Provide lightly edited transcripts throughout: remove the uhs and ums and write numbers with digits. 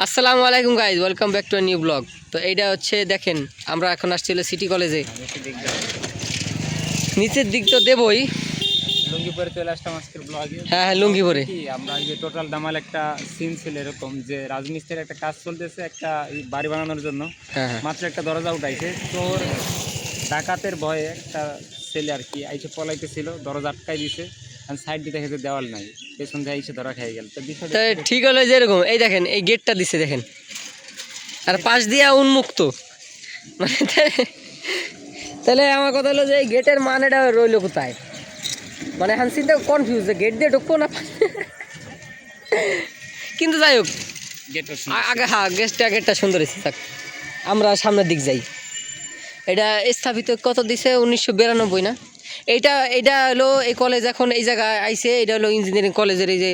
আসসালামু আলাইকুম guys, welcome back to a new blog. তো এইটা হচ্ছে দেখেন, আমরা এখন আসছিল সিটি কলেজে। নিচের দিক তো দেবই, লুঙ্গি পরে চলে আসলাম আজকের ব্লগে। হ্যাঁ হ্যাঁ লুঙ্গি পরে। কি আমরা যে টোটাল দামাল একটা সিন ছিল এরকম যে রাজমিস্ত্রির একটা কাজ চলতেছে একটা বাড়ি বানানোর জন্য। হ্যাঁ হ্যাঁ মাত্র একটা দরজা উঠাইছে, তোর ডাকাতের ভয়ে একটা ছেলে আর কি আইসে পলাইতেছিল, দরজা আটকাই দিছে। সাইড দিয়ে দেখে দেওয়াল নাই, পেছন দিয়ে এসে ধরা খেয়ে গেল। তো বিষয়টা তো ঠিক হলো যে এরকম, এই দেখেন এই গেটটা দিছে দেখেন, আর পাশ দিয়া উন্মুক্ত। মানে তাহলে আমার কথা হলো যে এই গেটের মানেটা রইল কোথায়? মানে এখন চিন্তা কনফিউজ, যে গেট দিয়ে ঢুকবো না। কিন্তু যাই হোক, গেটটা আগে হ্যাঁ গেটটা সুন্দর হয়েছে। থাক, আমরা সামনের দিক যাই। এটা স্থাপিত কত দিছে? 1992 না? এইটা হলো এই কলেজ এখন এই জায়গায় আইছে। এটা হলো ইঞ্জিনিয়ারিং কলেজের এই যে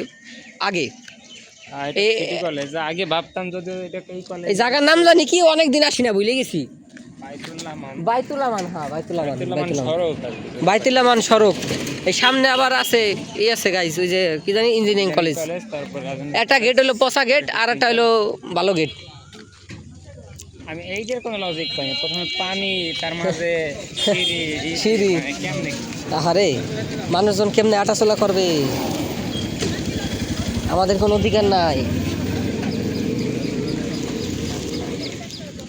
আগে কলেজ। আগে ভাবতাম যদি এটা এই কলেজ, এই জায়গার নাম জানি কি, অনেক দিন আসি না, ভুলে গেছি। বাইতুল্লাহ মান বাইতুল্লাহ মান সড়ক। এই সামনে আবার আছে এই আছে গাইস, ওই যে কি জানি ইঞ্জিনিয়ারিং কলেজ। তারপর একটা গেট হলো পচা গেট, আর একটা হলো ভালো গেট। আমি এইটার কোনো লজিক পাই না। প্রথমে পানি, তার মাঝে সিঁড়ি। কেমনে? আহারে, মানুষজন কেমনে হাঁটাচলা করবে? আমাদের কোনো অধিকার নাই।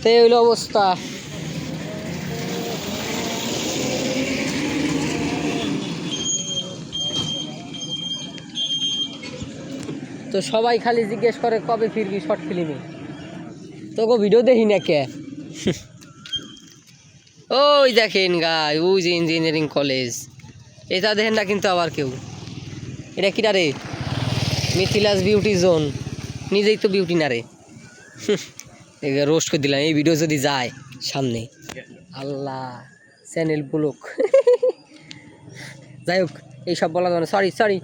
তো এই হইলো অবস্থা। তো সবাই খালি জিজ্ঞেস করে কবে ফিরবি শর্ট ফিল্মে। তোকে ভিডিও দেখি না কে? ওই দেখেন গাই, ওই যে ইঞ্জিনিয়ারিং কলেজ, এটা দেখেন না কিন্তু আবার কেউ। এটা কিটা রে? মিথিলাস বিউটি জোন, নিজেই তো বিউটি না রে। রোস্ট করে দিলাম, এই ভিডিও যদি যায় সামনে, আল্লাহ চ্যানেল ব্লক। যাই হোক, এইসব বলা যাবে না। সরি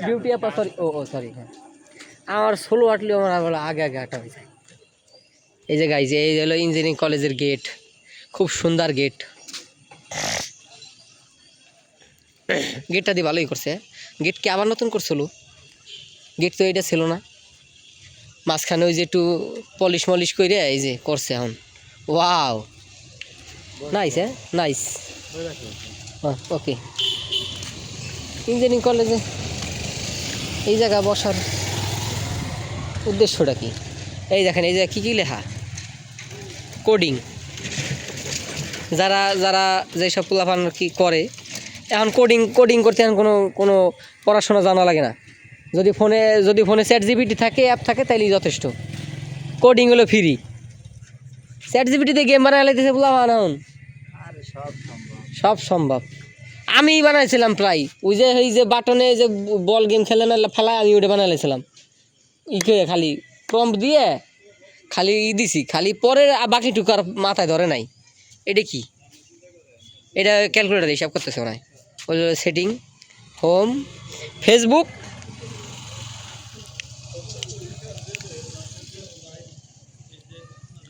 বিউটি আপা, সরি। ও সরি, হ্যাঁ আমার সোলো আটলি আমার বলো আগে হাঁটা হয়ে যায়। এই যে গাইজ, এই হলো ইঞ্জিনিয়ারিং কলেজের গেট, খুব সুন্দর গেট। গেটটা দিয়ে ভালোই করছে। গেট কি আবার নতুন করছিল? গেট তো এটা ছিল না, মাঝখানে ওই যে একটু পলিশ মলিশ করে এই যে করছে এখন। ওয়াও, নাইস, হ্যাঁ নাইস। ওকে, ইঞ্জিনিয়ারিং কলেজে এই জায়গা বসার উদ্দেশ্যটা কি? এই দেখেন, এই যে কী লেখা, কোডিং। যারা যারা যেসব পোলাপান কি করে এখন, কোডিং করতে এখন কোনো পড়াশোনা জানা লাগে না। যদি ফোনে ChatGPT থাকে, অ্যাপ থাকে, তাইলেই যথেষ্ট। কোডিং হলো ফ্রি। ChatGPTতে গেম বানায় লাইতেছে পোলাপান এখন। সব সম্ভব। আমি বানাইছিলাম প্রায়, ওই যে বাটনে যে বল গেম খেলে না ফেলায়, আমি ওটা বানাই লাইছিলাম। খালি প্রম্পট দিয়ে খালি দিছি, খালি পরে বাকিটুকু আর মাথায় ধরে নাই। এটা কি? এটা ক্যালকুলেটার হিসাব করতেছে মনে হয়। ওই সেটিং, হোম, ফেসবুক,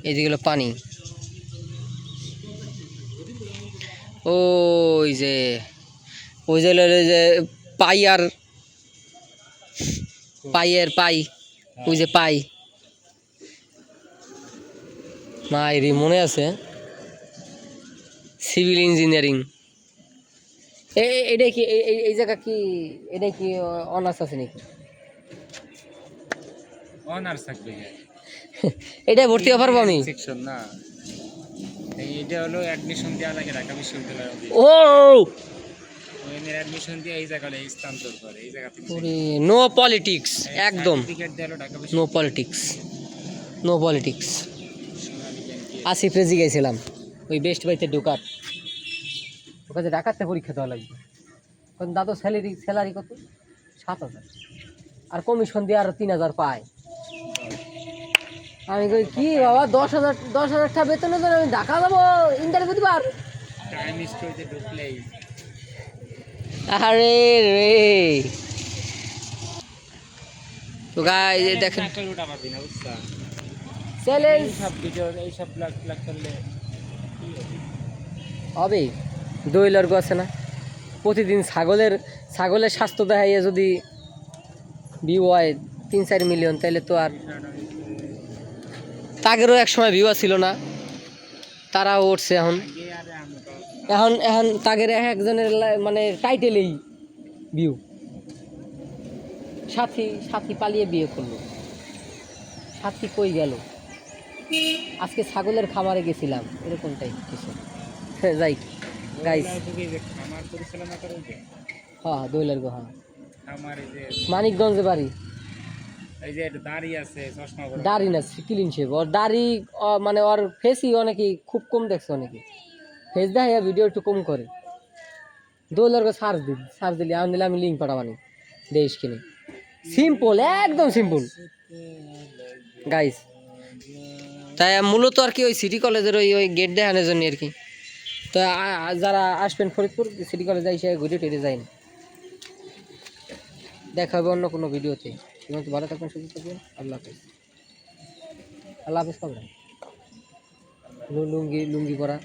এই যেগুলো পানি, ওই যে পাই আর পাই, ওই যে পাই মাইরি মনে আছে। সিভিল ইঞ্জিনিয়ারিং, এটা কি এই জায়গা কি? এটা কি অনার্স আছে নাকি? অনার্স থাকবে। এটা ভর্তি হওয়ার পারবো আমি? সেকশন না, এইটা হলো অ্যাডমিশন দেওয়া লাগে ঢাকা বিশ্ববিদ্যালয়ে। ও ওইনের অ্যাডমিশন দিয়ে এই জায়গায় স্থানান্তর করে, এই জায়গা থেকে নো পলিটিক্স, একদম টিকেট দেওয়া Dhaka no politics, no politics. Asif রেজি গেছিলাম ওই বেস্ট বাইতে ঢোকার, ওখানে ডাকাতে পরীক্ষা দেওয়া লাগবে। কারণ দাদু স্যালারি কত? 7,000, আর কমিশন দিয়ে আরো 3,000 পায়। আমি কই কি বাবা, 10,000 টাকা বেতনের জন্য আমি ঢাকা যাবো ইন্টারভিউ দিবার? টাইম স্টোরিতে ঢুকলেই আরে রে। তো গাইস দেখেন, চ্যালেঞ্জ সব ভিডিও এই সব ব্লগ করলে হবে। দইলার গো আছে না, প্রতিদিন ছাগলের স্বাস্থ্য দেখাইয়ে যদি ভিউ হয় 3-4 মিলিয়ন, তাহলে তো আর তাগেরও এক সময় ভিউ ছিল না, তারাও উঠছে এখন। এখন এখন তাগের এক একজনের মানে টাইটেলেই ভিউ। সাথী সাথী পালিয়ে বিয়ে করলো, সাথী কই গেল? আজকে ছাগলের খামারে গেছিলাম, এরকমটাই কিছু। যাই গাইস, খামার পরিচালনা করে যে হ্যাঁ দৈলার গো, হ্যাঁ খামার এই যে মানিকগঞ্জে বাড়ি। এই যে একটা দাড়ি আছে চশমা পরা দাড়ি না, ক্লিন শেভ। ওর দাড়ি মানে ওর ফেসই অনেকেই খুব কম দেখছে, অনেকে ফেস দেখাইয়া ভিডিও একটু কম করে। দোলার সার্চ দিলি আমি দিলে আমি লিঙ্ক পাঠাবানি দেশ কিনে। সিম্পল, একদম সিম্পল গাইস। তাই মূলত আর কি ওই সিটি কলেজের ওই ওই গেট দেখানোর জন্য আর কি। তো যারা আসবেন ফরিদপুর সিটি কলেজে এসে ঘুরে টেরে যাইন। দেখা হবে অন্য কোনো ভিডিওতে। ভালো থাকবেন, সুস্থ থাকবেন। আল্লাহ হাফেজ। আল্লাহ হাফেজ। লুঙ্গি লুঙ্গি পরা।